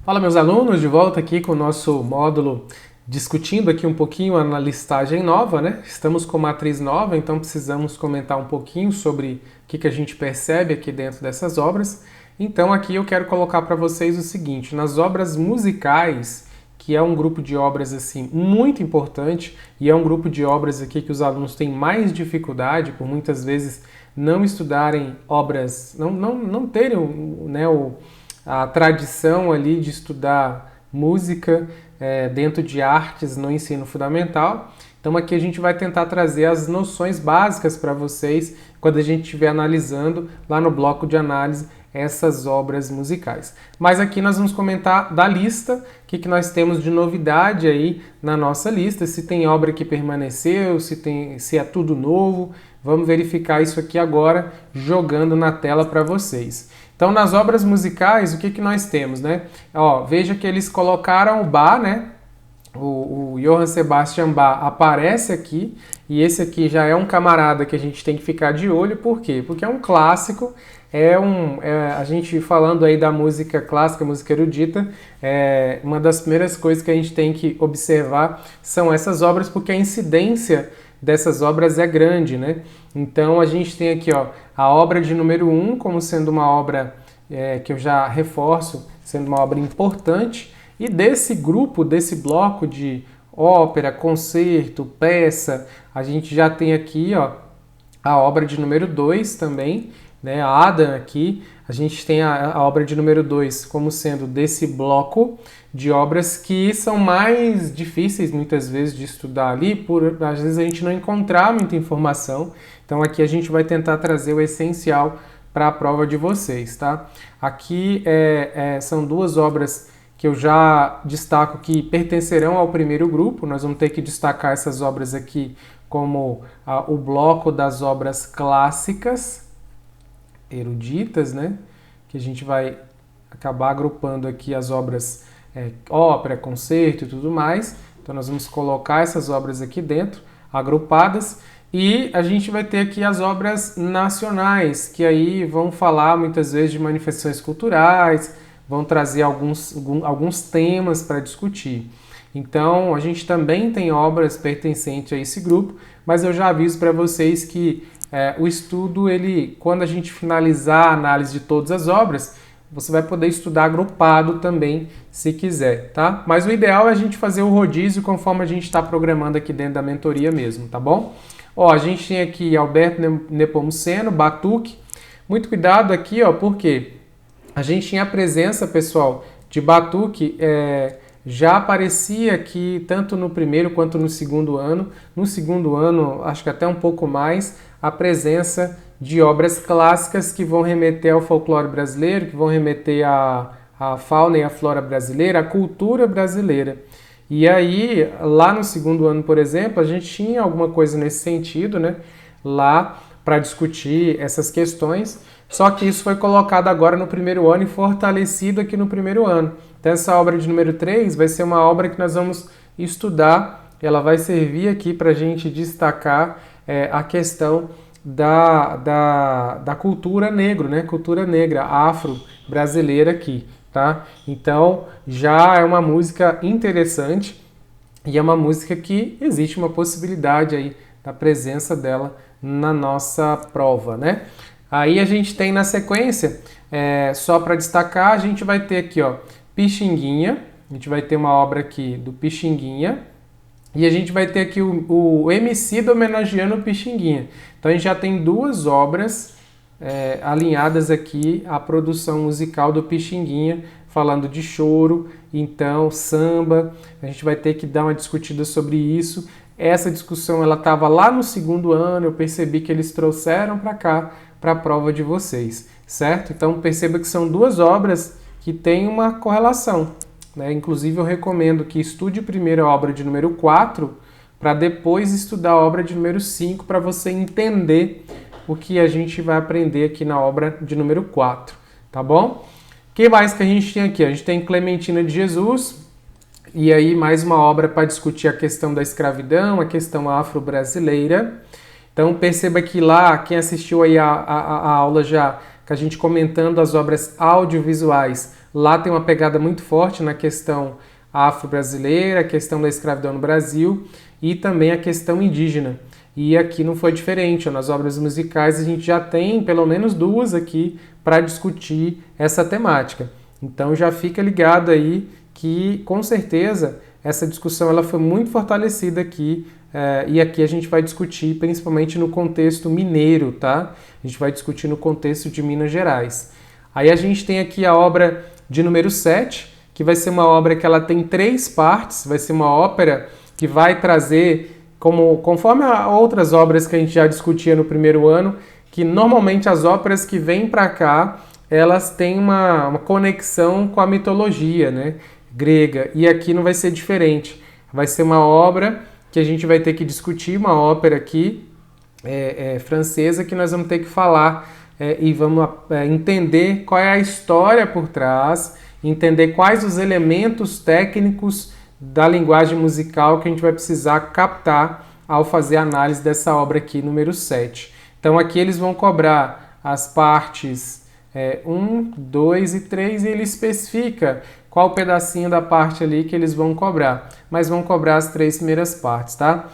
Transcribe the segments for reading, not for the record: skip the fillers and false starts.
Fala, meus alunos, de volta aqui com o nosso módulo discutindo aqui um pouquinho a listagem nova, né? Estamos com matriz nova, então precisamos comentar um pouquinho sobre o que a gente percebe aqui dentro dessas obras. Então aqui eu quero colocar para vocês o seguinte, nas obras musicais, que é um grupo de obras assim muito importante e é um grupo de obras aqui que os alunos têm mais dificuldade por muitas vezes não estudarem obras, não terem, né, a tradição ali de estudar música dentro de artes no ensino fundamental. Então aqui a gente vai tentar trazer as noções básicas para vocês quando a gente estiver analisando lá no bloco de análise essas obras musicais. Mas aqui nós vamos comentar da lista, o que nós temos de novidade aí na nossa lista, se tem obra que permaneceu, se é tudo novo. Vamos verificar isso aqui agora, jogando na tela para vocês. Então, nas obras musicais, o que nós temos, né? Ó, veja que eles colocaram o Bach, né? O Johann Sebastian Bach aparece aqui, e esse aqui já é um camarada que a gente tem que ficar de olho, por quê? Porque é um clássico, a gente falando aí da música clássica, música erudita, uma das primeiras coisas que a gente tem que observar são essas obras, porque a incidência dessas obras é grande, né? Então a gente tem aqui, ó, a obra de número 1 como sendo uma obra que eu já reforço, sendo uma obra importante, e desse grupo, desse bloco de ópera, concerto, peça, a gente já tem aqui, ó, a obra de número 2 também, né? A Adam aqui, a gente tem a obra de número 2 como sendo desse bloco de obras que são mais difíceis muitas vezes de estudar ali, por às vezes a gente não encontrar muita informação. Então aqui a gente vai tentar trazer o essencial para a prova de vocês, tá? Aqui são duas obras que eu já destaco que pertencerão ao primeiro grupo. Nós vamos ter que destacar essas obras aqui como o bloco das obras clássicas, eruditas, né? Que a gente vai acabar agrupando aqui as obras ópera, concerto e tudo mais. Então nós vamos colocar essas obras aqui dentro, agrupadas, e a gente vai ter aqui as obras nacionais, que aí vão falar muitas vezes de manifestações culturais, vão trazer alguns temas para discutir. Então a gente também tem obras pertencentes a esse grupo, mas eu já aviso para vocês que o estudo, quando a gente finalizar a análise de todas as obras, você vai poder estudar agrupado também, se quiser, tá? Mas o ideal é a gente fazer o rodízio conforme a gente está programando aqui dentro da mentoria mesmo, tá bom? Ó, a gente tem aqui Alberto Nepomuceno, Batuque. Muito cuidado aqui, ó, porque a gente tinha a presença, pessoal, de Batuque, já aparecia aqui tanto no primeiro quanto no segundo ano. No segundo ano, acho que até um pouco mais, a presença de obras clássicas que vão remeter ao folclore brasileiro, que vão remeter à fauna e à flora brasileira, à cultura brasileira. E aí, lá no segundo ano, por exemplo, a gente tinha alguma coisa nesse sentido, né? Lá para discutir essas questões, só que isso foi colocado agora no primeiro ano e fortalecido aqui no primeiro ano. Então essa obra de número 3 vai ser uma obra que nós vamos estudar, ela vai servir aqui para a gente destacar a questão da cultura negro, né? Cultura negra, afro-brasileira aqui, tá? Então já é uma música interessante e é uma música que existe uma possibilidade aí da presença dela na nossa prova, né? Aí a gente tem na sequência, só para destacar, a gente vai ter aqui, ó, Pixinguinha, a gente vai ter uma obra aqui do Pixinguinha, e a gente vai ter aqui o Emicida homenageando o Pixinguinha. Então a gente já tem duas obras alinhadas aqui à produção musical do Pixinguinha, falando de choro, então samba, a gente vai ter que dar uma discutida sobre isso. Essa discussão ela estava lá no segundo ano, eu percebi que eles trouxeram para cá, para a prova de vocês, certo? Então perceba que são duas obras que têm uma correlação, né? Inclusive eu recomendo que estude primeiro a obra de número 4, para depois estudar a obra de número 5, para você entender o que a gente vai aprender aqui na obra de número 4, tá bom? O que mais que a gente tem aqui? A gente tem Clementina de Jesus, e aí mais uma obra para discutir a questão da escravidão, a questão afro-brasileira. Então perceba que lá, quem assistiu aí a aula já, que a gente comentando as obras audiovisuais, Lá tem uma pegada muito forte na questão afro-brasileira, a questão da escravidão no Brasil e também a questão indígena. E aqui não foi diferente, nas obras musicais a gente já tem pelo menos duas aqui para discutir essa temática. Então já fica ligado aí que com certeza essa discussão ela foi muito fortalecida aqui e aqui a gente vai discutir principalmente no contexto mineiro, tá? A gente vai discutir no contexto de Minas Gerais. Aí a gente tem aqui a obra de número 7, que vai ser uma obra que ela tem 3 partes, vai ser uma ópera que vai trazer, conforme outras obras que a gente já discutia no primeiro ano, que normalmente as óperas que vêm para cá, elas têm uma conexão com a mitologia, né, grega, e aqui não vai ser diferente. Vai ser uma obra que a gente vai ter que discutir, uma ópera aqui francesa, que nós vamos ter que falar e vamos entender qual é a história por trás, entender quais os elementos técnicos da linguagem musical que a gente vai precisar captar ao fazer a análise dessa obra aqui, número 7. Então aqui eles vão cobrar as partes 1, 2 e 3 e ele especifica qual pedacinho da parte ali que eles vão cobrar, mas vão cobrar as 3 primeiras partes, tá?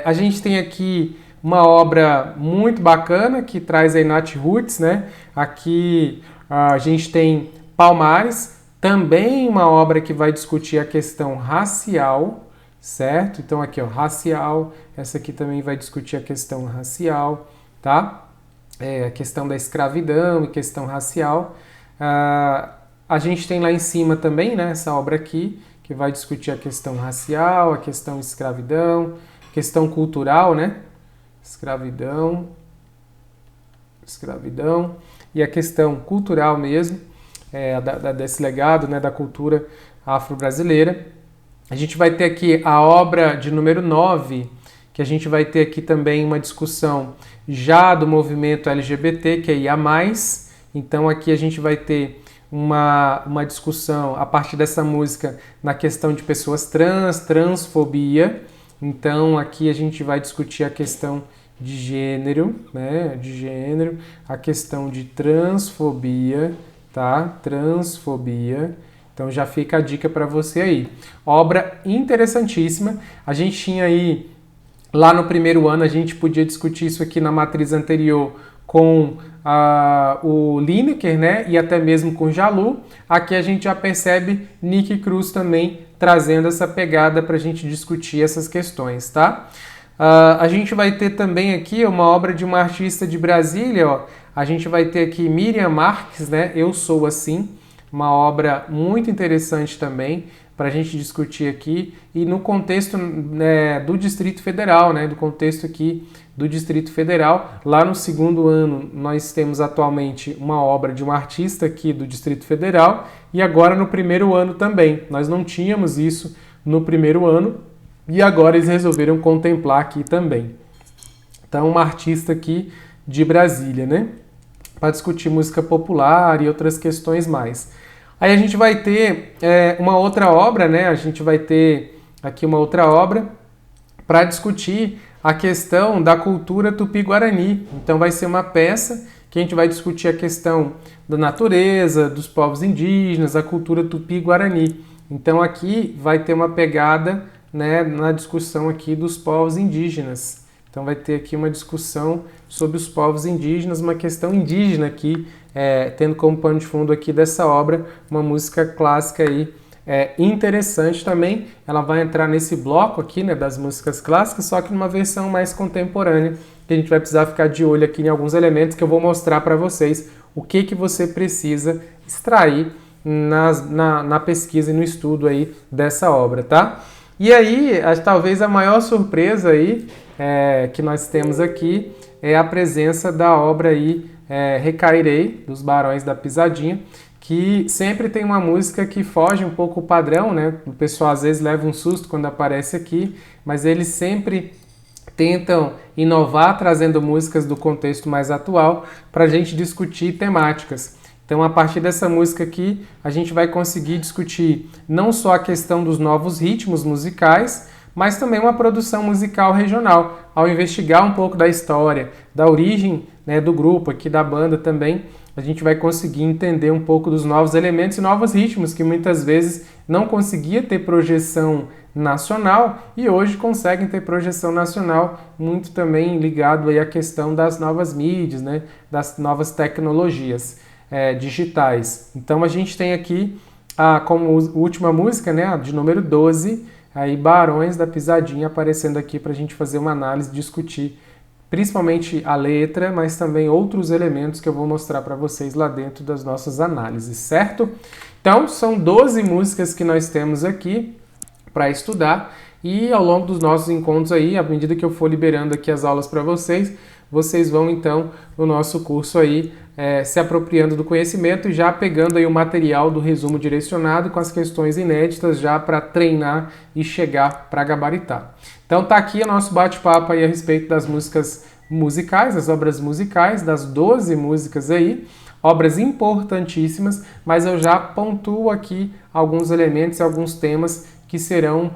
A gente tem aqui uma obra muito bacana que traz aí Nat Roots, né? Aqui a gente tem Palmares, também uma obra que vai discutir a questão racial, certo? Então aqui, ó, racial, essa aqui também vai discutir a questão racial, tá? A questão da escravidão e questão racial. A gente tem lá em cima também, né, essa obra aqui, que vai discutir a questão racial, a questão escravidão, questão cultural, né? Escravidão e a questão cultural mesmo, desse legado, né, da cultura afro-brasileira. A gente vai ter aqui a obra de número 9, que a gente vai ter aqui também uma discussão já do movimento LGBT, que é IA+. Então aqui a gente vai ter uma discussão a partir dessa música na questão de pessoas trans, transfobia. Então aqui a gente vai discutir a questão de gênero, né? De gênero, a questão de transfobia, tá? Transfobia. Então já fica a dica para você aí. Obra interessantíssima. A gente tinha aí, lá no primeiro ano, a gente podia discutir isso aqui na matriz anterior com o Lineker, né? E até mesmo com Jalu. Aqui a gente já percebe Nick Cruz também trazendo essa pegada para a gente discutir essas questões, tá? A gente vai ter também aqui uma obra de uma artista de Brasília, ó. A gente vai ter aqui Miriam Marques, né? Eu Sou Assim, uma obra muito interessante também para a gente discutir aqui e no contexto, né, do Distrito Federal, né? Do contexto aqui do Distrito Federal. Lá no segundo ano nós temos atualmente uma obra de uma artista aqui do Distrito Federal e agora no primeiro ano também. Nós não tínhamos isso no primeiro ano e agora eles resolveram contemplar aqui também. Então uma artista aqui de Brasília, né? Para discutir música popular e outras questões mais. Aí a gente vai ter uma outra obra, né? A gente vai ter aqui uma outra obra para discutir a questão da cultura tupi-guarani. Então vai ser uma peça que a gente vai discutir a questão da natureza, dos povos indígenas, a cultura tupi-guarani. Então aqui vai ter uma pegada, né, na discussão aqui dos povos indígenas. Então vai ter aqui uma discussão sobre os povos indígenas, uma questão indígena aqui, tendo como pano de fundo aqui dessa obra uma música clássica aí, interessante também. Ela vai entrar nesse bloco aqui, né, das músicas clássicas, só que numa versão mais contemporânea, que a gente vai precisar ficar de olho aqui em alguns elementos que eu vou mostrar para vocês o que você precisa extrair na pesquisa e no estudo aí dessa obra, tá? E aí, talvez a maior surpresa aí que nós temos aqui é a presença da obra aí, Recairei, dos Barões da Pisadinha, que sempre tem uma música que foge um pouco o padrão, né? O pessoal às vezes leva um susto quando aparece aqui, mas eles sempre tentam inovar trazendo músicas do contexto mais atual para a gente discutir temáticas. Então, a partir dessa música aqui, a gente vai conseguir discutir não só a questão dos novos ritmos musicais, mas também uma produção musical regional, ao investigar um pouco da história, da origem, né, do grupo aqui, da banda também, a gente vai conseguir entender um pouco dos novos elementos e novos ritmos que muitas vezes não conseguia ter projeção nacional e hoje conseguem ter projeção nacional, muito também ligado aí à questão das novas mídias, né, das novas tecnologias digitais. Então a gente tem aqui como última música, né, de número 12, aí Barões da Pisadinha aparecendo aqui para a gente fazer uma análise, discutir principalmente a letra, mas também outros elementos que eu vou mostrar para vocês lá dentro das nossas análises, certo? Então, são 12 músicas que nós temos aqui para estudar e ao longo dos nossos encontros aí, à medida que eu for liberando aqui as aulas para vocês, vocês vão então no nosso curso aí se apropriando do conhecimento e já pegando aí o material do resumo direcionado com as questões inéditas já para treinar e chegar para gabaritar. Então tá aqui o nosso bate-papo aí a respeito das músicas musicais, das obras musicais, das 12 músicas aí, obras importantíssimas, mas eu já pontuo aqui alguns elementos e alguns temas que serão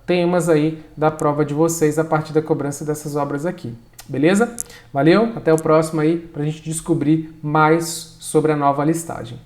temas aí da prova de vocês a partir da cobrança dessas obras aqui. Beleza? Valeu, até o próximo aí para a gente descobrir mais sobre a nova listagem.